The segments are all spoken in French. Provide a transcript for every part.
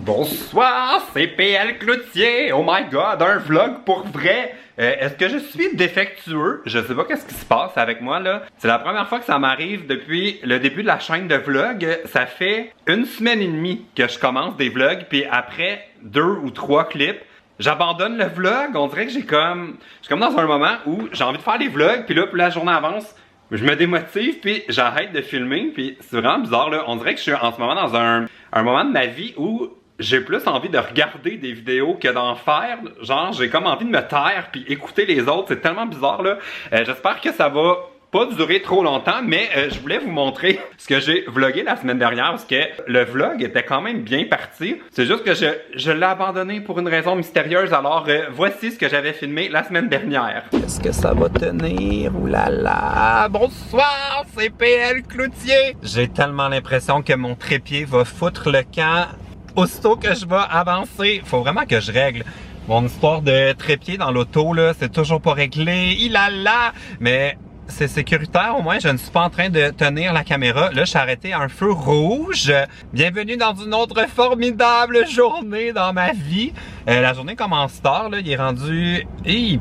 Bonsoir, c'est PL Cloutier. Oh my god, un vlog pour vrai. Est-ce que je suis défectueux? Je sais pas qu'est-ce qui se passe avec moi là. C'est la première fois que ça m'arrive depuis le début de la chaîne de vlog. Ça fait 1 semaine et demie que je commence des vlogs, puis après 2 ou 3 clips, j'abandonne le vlog. On dirait que je suis comme dans un moment où j'ai envie de faire des vlogs, puis là, plus la journée avance, je me démotive, puis j'arrête de filmer, puis c'est vraiment bizarre là. On dirait que je suis en ce moment dans un moment de ma vie où j'ai plus envie de regarder des vidéos que d'en faire. Genre, j'ai comme envie de me taire puis écouter les autres. C'est tellement bizarre là. J'espère que ça va pas durer trop longtemps, mais je voulais vous montrer ce que j'ai vlogué la semaine dernière parce que le vlog était quand même bien parti. C'est juste que je l'ai abandonné pour une raison mystérieuse. Alors voici ce que j'avais filmé la semaine dernière. Est-ce que ça va tenir? Oulala! Bonsoir, c'est PL Cloutier. J'ai tellement l'impression que mon trépied va foutre le camp aussitôt que je vais avancer. Faut vraiment que je règle mon histoire de trépied dans l'auto là. C'est toujours pas réglé. Ilala! Mais c'est sécuritaire, au moins je ne suis pas en train de tenir la caméra. Là, je suis arrêté à un feu rouge. Bienvenue dans une autre formidable journée dans ma vie. La journée commence tard, là. Il est rendu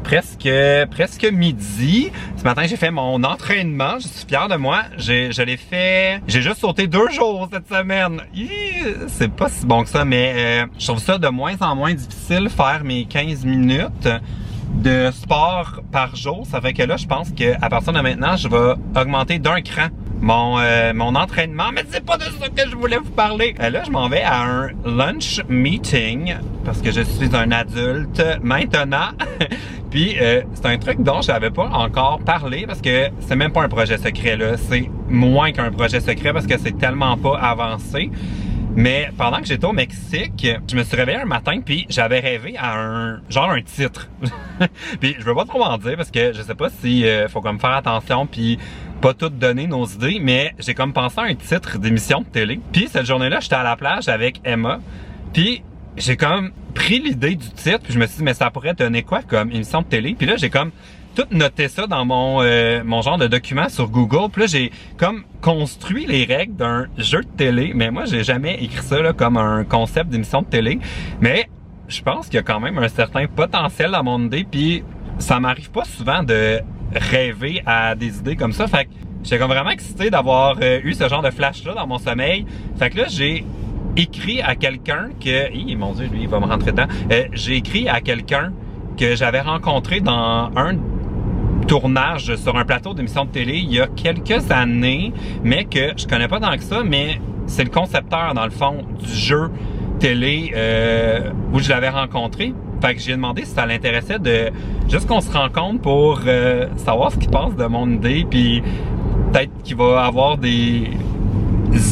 presque midi. Ce matin, j'ai fait mon entraînement. Je suis fier de moi. Je l'ai fait. J'ai juste sauté 2 jours cette semaine. C'est pas si bon que ça, mais je trouve ça de moins en moins difficile faire mes 15 minutes de sport par jour. Ça fait que là, je pense qu'à partir de maintenant, je vais augmenter d'1 cran mon entraînement. Mais c'est pas de ça que je voulais vous parler. Là, je m'en vais à un lunch meeting parce que je suis un adulte maintenant. Puis, c'est un truc dont je n'avais pas encore parlé parce que c'est même pas un projet secret là. C'est moins qu'un projet secret parce que c'est tellement pas avancé. Mais pendant que j'étais au Mexique, je me suis réveillé un matin puis j'avais rêvé à un titre. Puis je veux pas trop en dire parce que je sais pas si faut comme faire attention puis pas tout donner nos idées, mais j'ai comme pensé à un titre d'émission de télé. Puis cette journée-là, j'étais à la plage avec Emma. Puis j'ai comme pris l'idée du titre puis je me suis dit mais ça pourrait donner quoi comme émission de télé? Puis là, j'ai comme tout noté ça dans mon genre de document sur Google. Puis là, j'ai comme construit les règles d'un jeu de télé. Mais moi, j'ai jamais écrit ça là, comme un concept d'émission de télé. Mais je pense qu'il y a quand même un certain potentiel dans mon idée. Puis ça m'arrive pas souvent de rêver à des idées comme ça. Fait que j'étais comme vraiment excité d'avoir eu ce genre de flash-là dans mon sommeil. Fait que là, j'ai écrit à quelqu'un que... mon Dieu, lui, il va me rentrer dedans. J'ai écrit à quelqu'un que j'avais rencontré dans un tournage sur un plateau d'émission de télé il y a quelques années, mais que je connais pas tant que ça, mais c'est le concepteur, dans le fond, du jeu télé où je l'avais rencontré. Fait que j'ai demandé si ça l'intéressait de juste qu'on se rencontre pour savoir ce qu'il pense de mon idée, puis peut-être qu'il va avoir des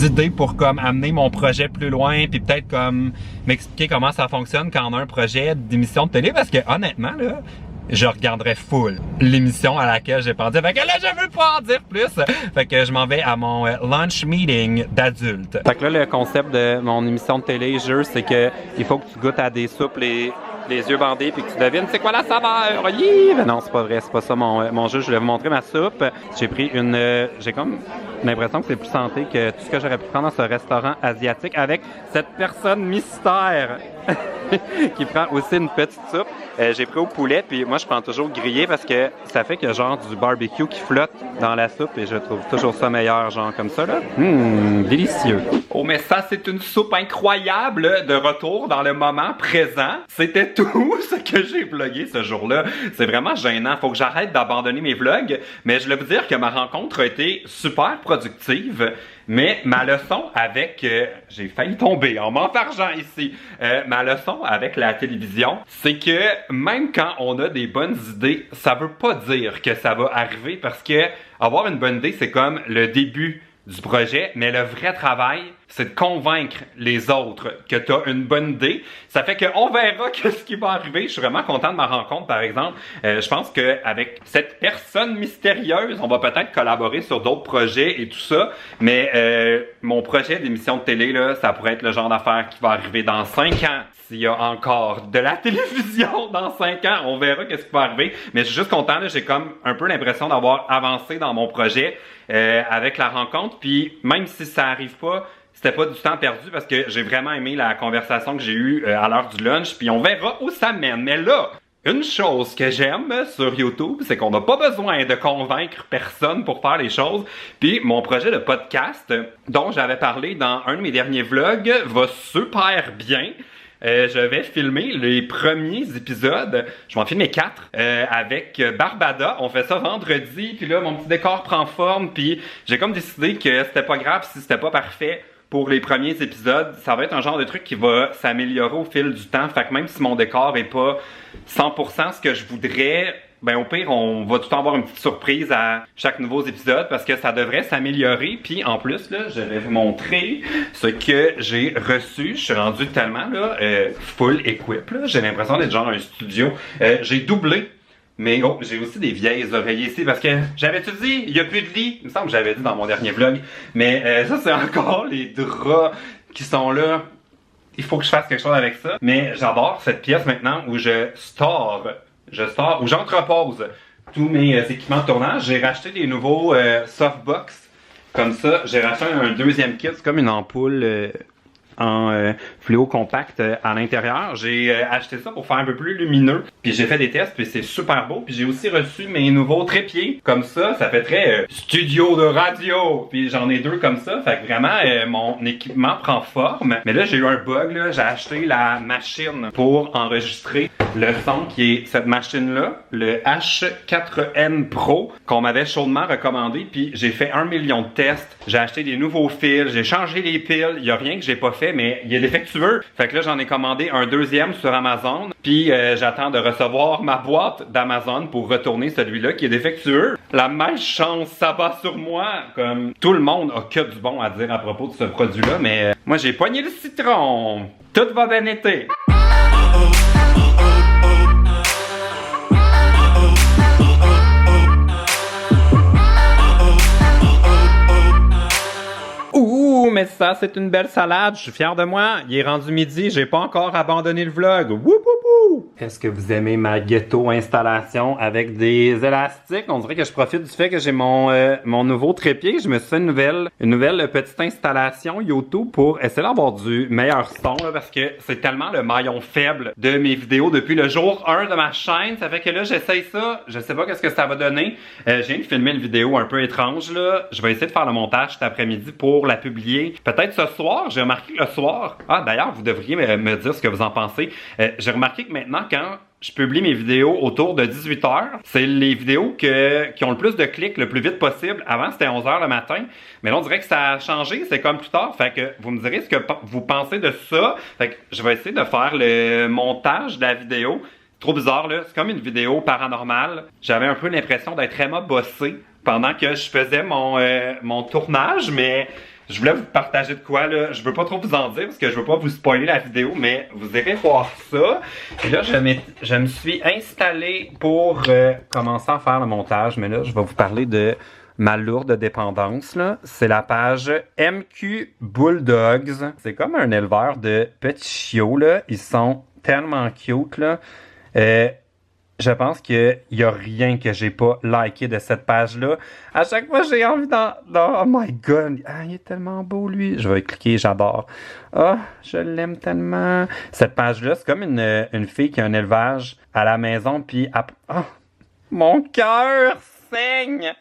idées pour comme amener mon projet plus loin, puis peut-être comme m'expliquer comment ça fonctionne quand on a un projet d'émission de télé, parce que honnêtement là, je regarderais full l'émission à laquelle j'ai pensé. Fait que là, je veux pas en dire plus. Fait que je m'en vais à mon lunch meeting d'adulte. Fait que là, le concept de mon émission de télé jeu, c'est que il faut que tu goûtes à des soupes les yeux bandés puis que tu devines c'est quoi la saveur. Mais non, c'est pas vrai, c'est pas ça mon jeu. Je voulais vous montrer ma soupe. J'ai pris j'ai comme l'impression que c'est plus santé que tout ce que j'aurais pu prendre dans ce restaurant asiatique avec cette personne mystère qui prend aussi une petite soupe. J'ai pris au poulet, puis moi je prends toujours grillé parce que ça fait que genre du barbecue qui flotte dans la soupe et je trouve toujours ça meilleur, genre comme ça là. Délicieux. Oh mais ça c'est une soupe incroyable de retour dans le moment présent. C'était tout ce que j'ai vlogué ce jour-là. C'est vraiment gênant. Faut que j'arrête d'abandonner mes vlogs, mais je voulais vous dire que ma rencontre a été super productive. Mais ma leçon avec... j'ai failli tomber en m'enfargeant ici. Ma leçon avec la télévision, c'est que même quand on a des bonnes idées, ça veut pas dire que ça va arriver parce que avoir une bonne idée, c'est comme le début du projet, mais le vrai travail, c'est de convaincre les autres que tu as une bonne idée. Ça fait qu'on verra que ce qui va arriver. Je suis vraiment content de ma rencontre, par exemple. Je pense qu'avec cette personne mystérieuse, on va peut-être collaborer sur d'autres projets et tout ça, mais mon projet d'émission de télé, là, ça pourrait être le genre d'affaire qui va arriver dans 5 ans. S'il y a encore de la télévision dans 5 ans, on verra qu'est-ce qui va arriver. Mais je suis juste content, là, j'ai comme un peu l'impression d'avoir avancé dans mon projet avec la rencontre. Puis même si ça arrive pas, c'était pas du temps perdu parce que j'ai vraiment aimé la conversation que j'ai eue à l'heure du lunch, puis on verra où ça mène. Mais là, une chose que j'aime sur YouTube, c'est qu'on n'a pas besoin de convaincre personne pour faire les choses. Puis mon projet de podcast, dont j'avais parlé dans un de mes derniers vlogs, va super bien. Je vais filmer les premiers épisodes. Je vais en filmer 4 avec Barbada. On fait ça vendredi. Puis là, mon petit décor prend forme. Puis j'ai comme décidé que c'était pas grave si c'était pas parfait pour les premiers épisodes. Ça va être un genre de truc qui va s'améliorer au fil du temps. Fait que même si mon décor est pas 100% ce que je voudrais, ben au pire, on va tout le temps avoir une petite surprise à chaque nouveau épisode parce que ça devrait s'améliorer. Puis en plus, là, je vais vous montrer ce que j'ai reçu. Je suis rendu tellement là, full equip. J'ai l'impression d'être genre un studio. J'ai doublé. Mais oh, j'ai aussi des vieilles oreillers ici parce que j'avais-tu dit, il n'y a plus de lit? Il me semble que j'avais dit dans mon dernier vlog. Mais ça, c'est encore les draps qui sont là. Il faut que je fasse quelque chose avec ça. Mais j'adore cette pièce maintenant où où j'entrepose tous mes équipements de tournage. J'ai racheté des nouveaux softbox. Comme ça, j'ai racheté un deuxième kit. C'est comme une ampoule en fluo compact à l'intérieur. J'ai acheté ça pour faire un peu plus lumineux. Puis j'ai fait des tests, puis c'est super beau. Puis j'ai aussi reçu mes nouveaux trépieds. Comme ça fait très studio de radio. Puis j'en ai 2 comme ça. Fait que vraiment, mon équipement prend forme. Mais là, j'ai eu un bug. Là. J'ai acheté la machine pour enregistrer le son qui est cette machine-là, le H4N Pro, qu'on m'avait chaudement recommandé. Puis j'ai fait 1 million de tests. J'ai acheté des nouveaux fils. J'ai changé les piles. Il n'y a rien que j'ai pas fait, mais il est défectueux. Fait que là, j'en ai commandé un deuxième sur Amazon. Puis j'attends de recevoir ma boîte d'Amazon pour retourner celui-là qui est défectueux. La malchance s'abat sur moi. Comme tout le monde a que du bon à dire à propos de ce produit-là, mais moi, j'ai poigné le citron. Tout va bien été. Ouh, mais ça, c'est une belle salade. Je suis fier de moi. Il est rendu midi. J'ai pas encore abandonné le vlog. Wouh, wouh, wouh. Est-ce que vous aimez ma ghetto installation avec des élastiques? On dirait que je profite du fait que j'ai mon nouveau trépied. Je me suis fait une nouvelle petite installation YouTube pour essayer d'avoir du meilleur son là, parce que c'est tellement le maillon faible de mes vidéos depuis le jour 1 de ma chaîne. Ça fait que là, j'essaye ça. Je sais pas qu'est-ce que ça va donner. Je viens de filmer une vidéo un peu étrange là. Je vais essayer de faire le montage cet après-midi pour la publier. Peut-être ce soir. J'ai remarqué que le soir. Ah, d'ailleurs, vous devriez me dire ce que vous en pensez. J'ai remarqué que maintenant, quand je publie mes vidéos autour de 18h, c'est les vidéos qui ont le plus de clics le plus vite possible. Avant, c'était 11h le matin. Mais là, on dirait que ça a changé. C'est comme plus tard. Fait que vous me direz ce que vous pensez de ça. Fait que je vais essayer de faire le montage de la vidéo. Trop bizarre, là. C'est comme une vidéo paranormale. J'avais un peu l'impression d'être vraiment bossé pendant que je faisais mon tournage, mais je voulais vous partager de quoi, là. Je veux pas trop vous en dire parce que je veux pas vous spoiler la vidéo, mais vous irez voir ça. Et là, je me suis installé pour commencer à faire le montage, mais là, je vais vous parler de ma lourde dépendance, là. C'est la page MQ Bulldogs. C'est comme un éleveur de petits chiots, là. Ils sont tellement cute, là. Je pense qu'il y a rien que j'ai pas liké de cette page-là. À chaque fois, j'ai envie oh my god, ah, il est tellement beau, lui. Je vais cliquer, j'adore. Ah, je l'aime tellement. Cette page-là, c'est comme une fille qui a un élevage à la maison, puis... Oh, mon cœur saigne!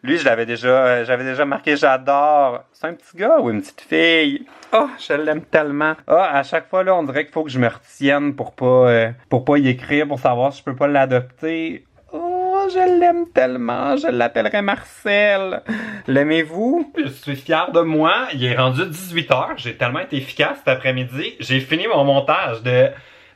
Lui, j'avais déjà marqué j'adore. C'est un petit gars ou une petite fille? Oh, je l'aime tellement. Ah, à chaque fois, là, on dirait qu'il faut que je me retienne pour pas y écrire, pour savoir si je peux pas l'adopter. Oh, je l'aime tellement. Je l'appellerai Marcel. L'aimez-vous? Je suis fier de moi. Il est rendu 18h. J'ai tellement été efficace cet après-midi. J'ai fini mon montage de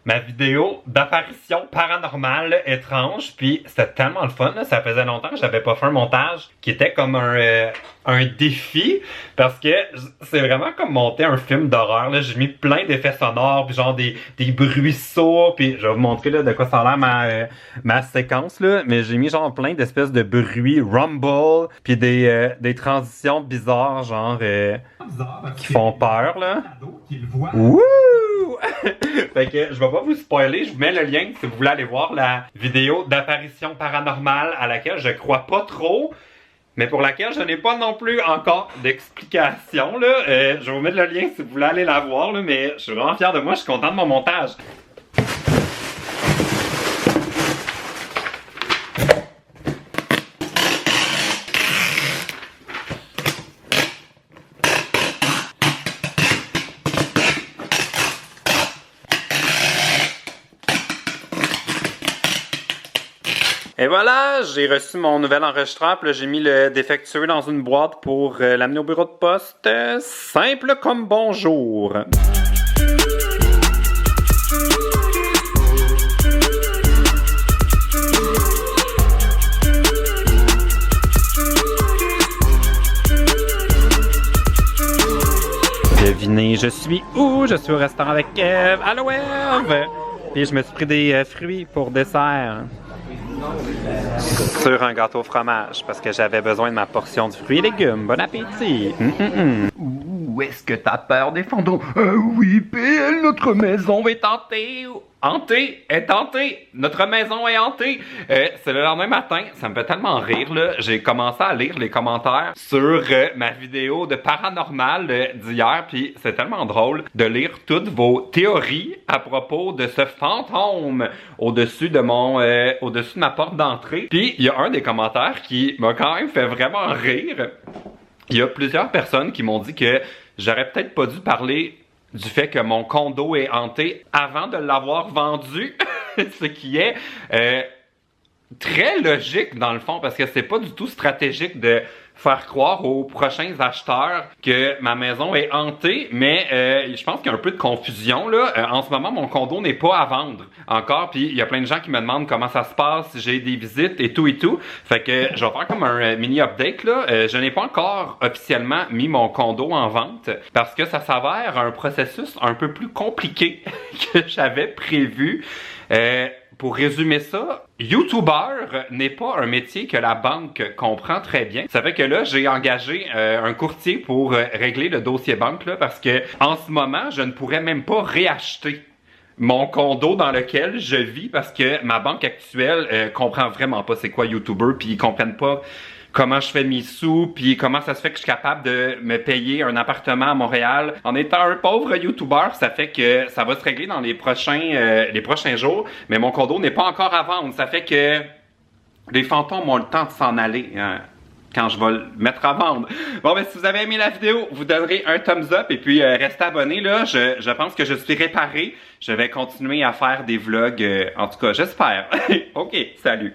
ma vidéo d'apparition paranormale étrange, puis c'était tellement le fun, là. Ça faisait longtemps que j'avais pas fait un montage qui était comme un défi, parce que c'est vraiment comme monter un film d'horreur, là. J'ai mis plein d'effets sonores, puis genre des bruits sourds, puis je vais vous montrer là de quoi ça a l'air ma séquence, là, mais j'ai mis genre plein d'espèces de bruits, rumble, puis des transitions bizarres, genre qui font peur, là. Wouh! Fait que je vais pas vous spoiler, je vous mets le lien si vous voulez aller voir la vidéo d'apparition paranormale à laquelle je crois pas trop, mais pour laquelle je n'ai pas non plus encore d'explication, là. Je vais vous mettre le lien si vous voulez aller la voir, là, mais je suis vraiment fier de moi, je suis content de mon montage. Et voilà, j'ai reçu mon nouvel enregistreur, puis là j'ai mis le défectueux dans une boîte pour l'amener au bureau de poste. Simple comme bonjour. Devinez, je suis où? Je suis au restaurant avec Eve. Allô Eve! Puis je me suis pris des fruits pour dessert. Sur un gâteau au fromage, parce que j'avais besoin de ma portion de fruits et légumes. Bon appétit! Où est-ce que t'as peur des fantômes? Oui, PL, notre maison est hantée! Hantée? Est hantée! Notre maison est hantée! C'est le lendemain matin, ça me fait tellement rire, là. J'ai commencé à lire les commentaires sur ma vidéo de paranormal d'hier, puis c'est tellement drôle de lire toutes vos théories à propos de ce fantôme au-dessus de au-dessus de ma porte d'entrée. Puis il y a un des commentaires qui m'a quand même fait vraiment rire. Il y a plusieurs personnes qui m'ont dit que j'aurais peut-être pas dû parler du fait que mon condo est hanté avant de l'avoir vendu, ce qui est très logique dans le fond, parce que c'est pas du tout stratégique de faire croire aux prochains acheteurs que ma maison est hantée, mais je pense qu'il y a un peu de confusion là. En ce moment, mon condo n'est pas à vendre encore, puis il y a plein de gens qui me demandent comment ça se passe, si j'ai des visites et tout. Fait que je vais faire comme un mini update là. Je n'ai pas encore officiellement mis mon condo en vente parce que ça s'avère un processus un peu plus compliqué que j'avais prévu. Pour résumer ça, YouTuber n'est pas un métier que la banque comprend très bien. Ça fait que là, j'ai engagé un courtier pour régler le dossier banque là, parce que en ce moment, je ne pourrais même pas réacheter mon condo dans lequel je vis parce que ma banque actuelle comprend vraiment pas c'est quoi YouTuber, puis ils comprennent pas comment je fais mes sous, puis comment ça se fait que je suis capable de me payer un appartement à Montréal en étant un pauvre YouTuber. Ça fait que ça va se régler dans les prochains jours, mais mon condo n'est pas encore à vendre. Ça fait que les fantômes ont le temps de s'en aller quand je vais le mettre à vendre. Bon, ben si vous avez aimé la vidéo, vous donnerez un thumbs up et puis restez abonné là. Je pense que je suis réparé. Je vais continuer à faire des vlogs, en tout cas, j'espère. OK, salut!